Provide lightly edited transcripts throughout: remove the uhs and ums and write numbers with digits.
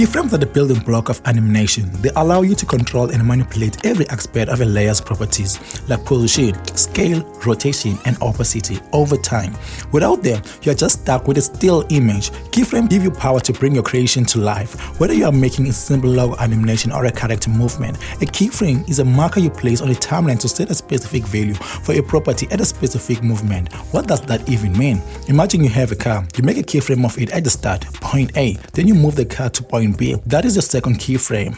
Keyframes are the building block of animation. They allow you to control and manipulate every aspect of a layer's properties, like position, scale, rotation, and opacity over time. Without them, you are just stuck with a still image. Keyframes give you power to bring your creation to life. Whether you are making a simple logo animation or a character movement, a keyframe is a marker you place on a timeline to set a specific value for a property at a specific movement. What does that even mean? Imagine you have a car. You make a keyframe of it at the start, point A, then you move the car to point B. That is the second keyframe.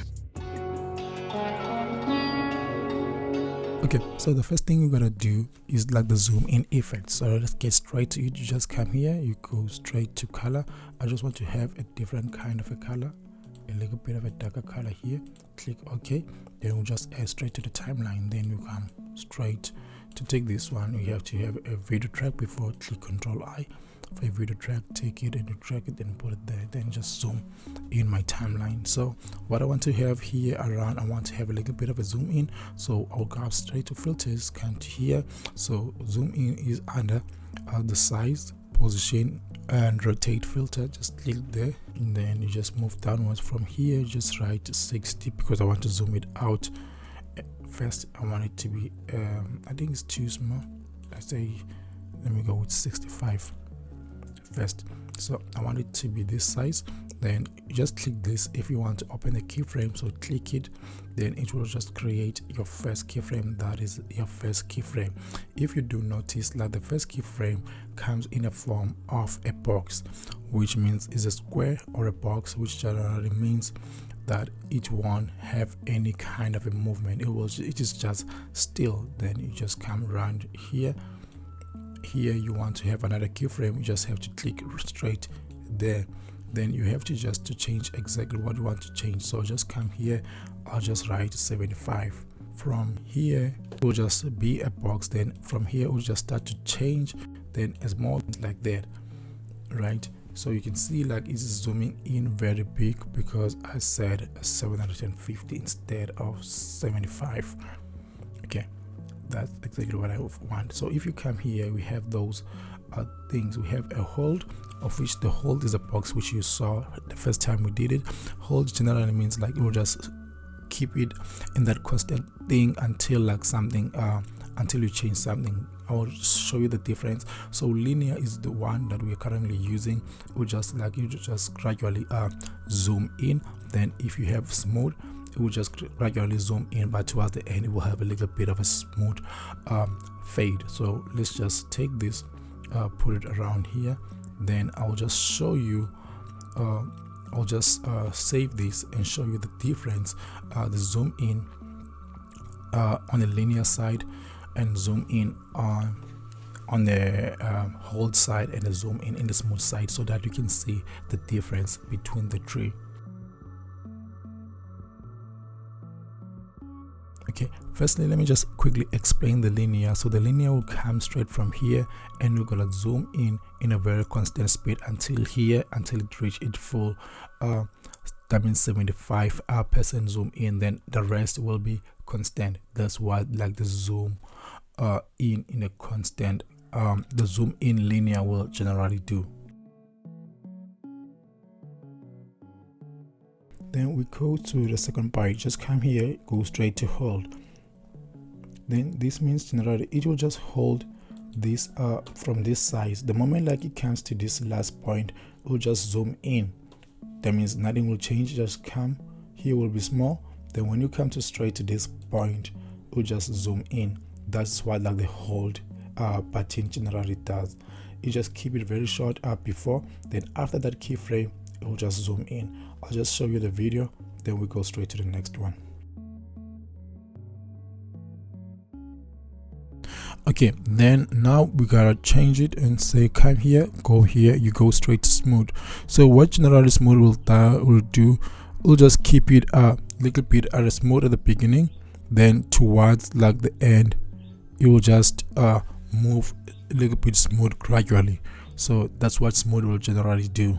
Okay, so the first thing we're gonna do is like the zoom in effect. So let's get straight to it. You just come here, you go straight to color. I just want to have a different kind of a color, a little bit of a darker color here. Click OK. Then we'll just add straight to the timeline. Then you come straight to take this one. You have to have a video track before. Click Ctrl I. For a video track, take it and you drag it and put it there, then just zoom in my timeline. So what I want to have here around, I want to have a little bit of a zoom in, so I'll go straight to filters, come to here. So zoom in is under the size, position and rotate filter. Just click there and then you just move downwards from here. Just write 60 because I want to zoom it out. First I want it to be I think it's too small. Let's say, let me go with 65 first. So I want it to be this size. Then you just click this if you want to open the keyframe. So click it, then it will just create your first keyframe. That is your first keyframe. If you do notice that the first keyframe comes in a form of a box, which means it's a square or a box, which generally means that it won't have any kind of a movement. It is just still. Then you just come around here. Here you want to have another keyframe, you just have to click straight there. Then you have to just to change exactly what you want to change. So just come here, I'll just write 75. From here it will just be a box. Then from here it will just start to change, then as more like that, right? So you can see like it's zooming in very big because I said 750 instead of 75. Okay, that's exactly what I want. So if you come here, we have those things. We have a hold, of which the hold is a box, which you saw the first time we did it. Hold generally means like it will just keep it in that constant thing until like something until you change something. I'll show you the difference. So linear is the one that we are currently using. We just like you just gradually zoom in. Then if you have smooth, it will just gradually zoom in, but towards the end it will have a little bit of a smooth fade. So let's just take this, put it around here. Then I'll just show you, I'll just save this and show you the difference, the zoom in on the linear side and zoom in on the hold side and the zoom in the smooth side, so that you can see the difference between the three. Okay, firstly let me just quickly explain the linear. So the linear will come straight from here and we're gonna zoom in a very constant speed until here, until it reach its full that means 75% zoom in, then the rest will be constant. That's what like the zoom in a constant the zoom in linear will generally do. Then we go to the second part. Just come here, go straight to hold. Then this means generally it will just hold this from this size. The moment like it comes to this last point, it will just zoom in. That means nothing will change. Just come here, will be small. Then when you come to straight to this point, it will just zoom in. That's what like the hold button generally does. You just keep it very short before, then after that keyframe it will just zoom in. I'll just show you the video, then we go straight to the next one. Okay, then now we gotta change it and say come here, go here, you go straight to smooth. So what generally smooth will do, we'll just keep it a little bit at a smooth at the beginning, then towards like the end it will just move a little bit smooth gradually. So that's what smooth will generally do.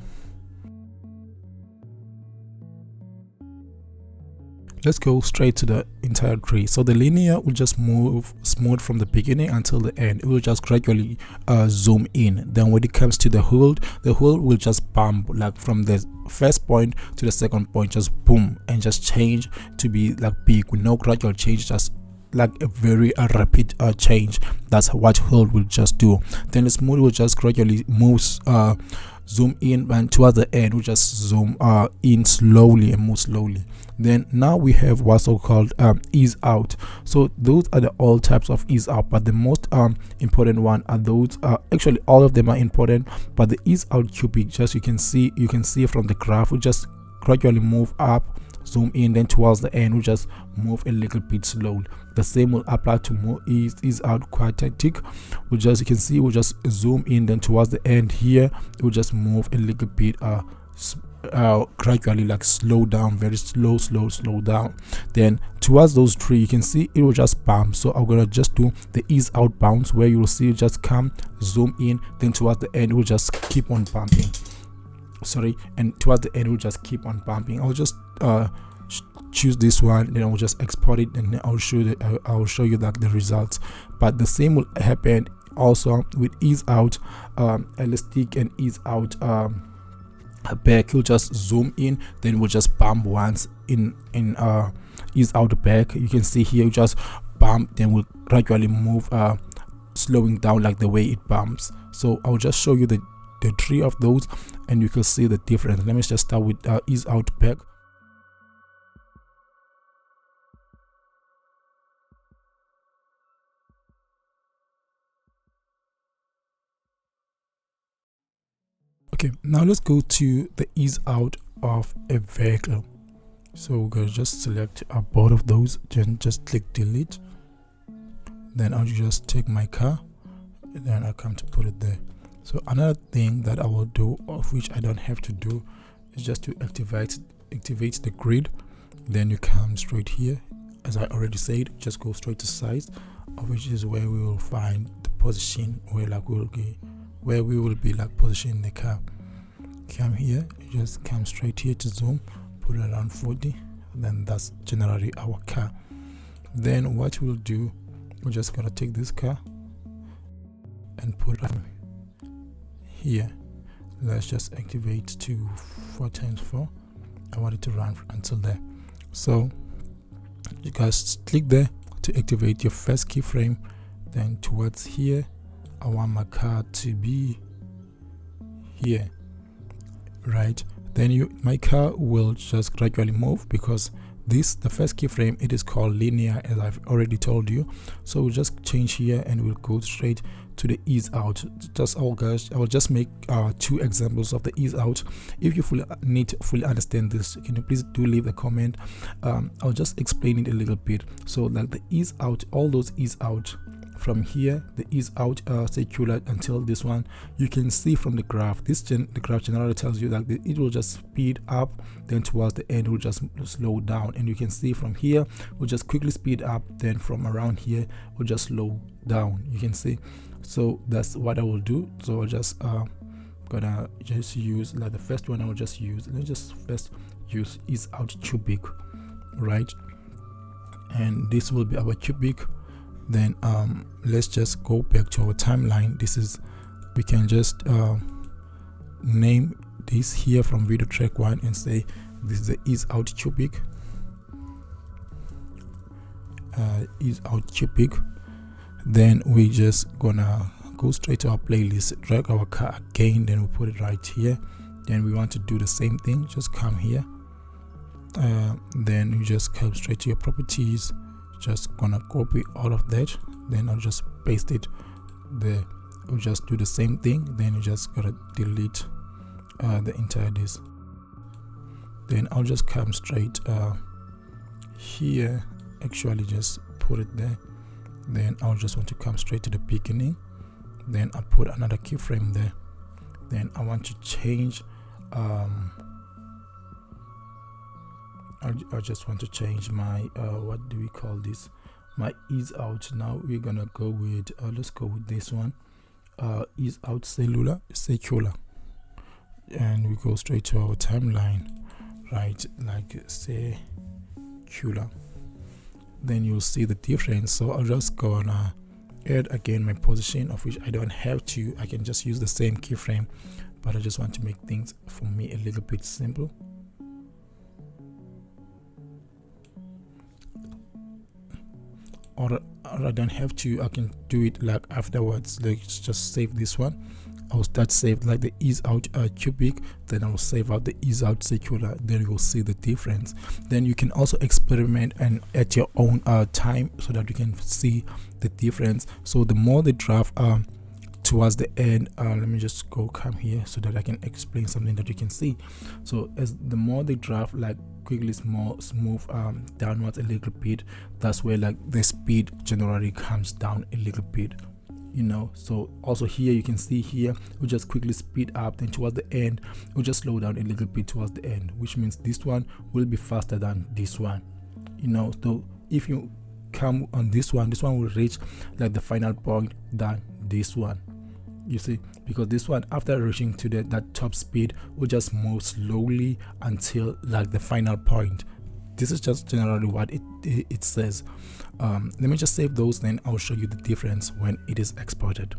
let's go straight to the entire tree. So the linear will just move smooth from the beginning until the end. It will just gradually zoom in. Then when it comes to the whole will just bump like from the first point to the second point, just boom, and just change to be like big with no gradual change, just like a very rapid change. That's what whole will just do. Then the smooth will just gradually move zoom in, and towards the end we just zoom in slowly and move slowly. Then now we have what's so called ease out. So those are the all types of ease out, but the most important one are those actually all of them are important, but the ease out cubic, just you can see from the graph, we just gradually move up, zoom in, then towards the end we just move a little bit slow. The same will apply to more ease out quadratic. We just, you can see, we just zoom in, then towards the end here we'll just move a little bit gradually, like slow down, very slow down. Then towards those three, you can see it will just bump. So I'm gonna just do the ease out bounce, where you will see it just come, zoom in, then towards the end we'll just keep on bumping. And towards the end we'll just keep on bumping. I'll just choose this one, then I'll just export it, and then I'll show you like the results. But the same will happen also with ease out elastic and ease out back. You'll just zoom in, then we'll just bump once in ease out back. You can see here you just bump, then we'll gradually move slowing down like the way it bumps. So I'll just show you the three of those and you can see the difference. Let me just start with ease out back. Okay, now let's go to the ease out of a vehicle. So we're going to just select both of those, then just click delete. Then I'll just take my car, and then I'll come to put it there. So another thing that I will do, of which I don't have to do, is just to activate the grid. Then you come straight here, as I already said, just go straight to size, which is where we will find the position where we will be like positioning the car. Come here, you just come straight here to zoom, put it around 40, then that's generally our car. Then what we'll do, we're just gonna take this car and put it here. Let's just activate to 4x4. I want it to run until there. So you guys click there to activate your first keyframe. Then towards here, I want my car to be here, right? Then my car will just gradually move, because the first keyframe, it is called linear, as I've already told you. So we'll just change here and we'll go straight to the ease out. Just I will just make 2 examples of the ease out. If you need to fully understand this, can you please do leave a comment? I'll just explain it a little bit. So like the ease out, all those ease out from here, the ease out circular until this one, you can see from the graph, the graph generally tells you that it will just speed up, then towards the end it will just slow down. And you can see from here we'll just quickly speed up, then from around here we'll just slow down. You can see. So that's what I will do. So I'll just gonna just use like the first one. I will just use, let's just first use ease out cubic, right? And this will be our cubic. Then let's just go back to our timeline. We can just name this here from video track 1 and say this is the ease out cubic, ease out cubic. Then we just gonna go straight to our playlist, drag our car again, then we put it right here. Then we want to do the same thing, just come here, then you just come straight to your properties, just gonna copy all of that, then I'll just paste it there. We'll just do the same thing, then you just gotta delete the entire disk. Then I'll just come straight here, actually just put it there. Then I'll just want to come straight to the beginning, then I put another keyframe there. Then I want to change I just want to change my what do we call this, my ease out. Now we're gonna go with let's go with this one, ease out circular, and we go straight to our timeline, right? Like say circular, then you'll see the difference. So I'll just gonna add again my position, of which I don't have to. I can just use the same keyframe, but I just want to make things for me a little bit simple. Or I don't have to, I can do it like afterwards. Let's just save this one. I'll start save like the ease out cubic, then I will save out the ease out circular, then you will see the difference. Then you can also experiment and at your own time, so that you can see the difference. So the more the draft towards the end, let me just come here so that I can explain something that you can see. So as the more the draft like quickly smooth downwards a little bit, that's where like the speed generally comes down a little bit, you know. So also here you can see here we just quickly speed up, then towards the end we'll just slow down a little bit towards the end, which means this one will be faster than this one, you know. So if you come on this one will reach like the final point than this one, you see, because this one after reaching to that top speed will just move slowly until like the final point. This is just generally what it says. Let me just save those, then I'll show you the difference when it is exported.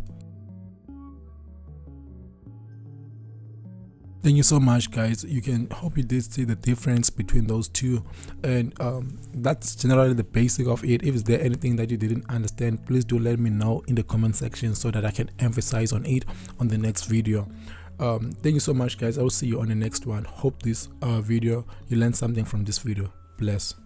Thank you so much, guys. Hope you did see the difference between those two, and that's generally the basic of it. If there anything that you didn't understand, please do let me know in the comment section so that I can emphasize on it on the next video. Thank you so much, guys. I will see you on the next one. Hope this video you learned something from this video. Bless.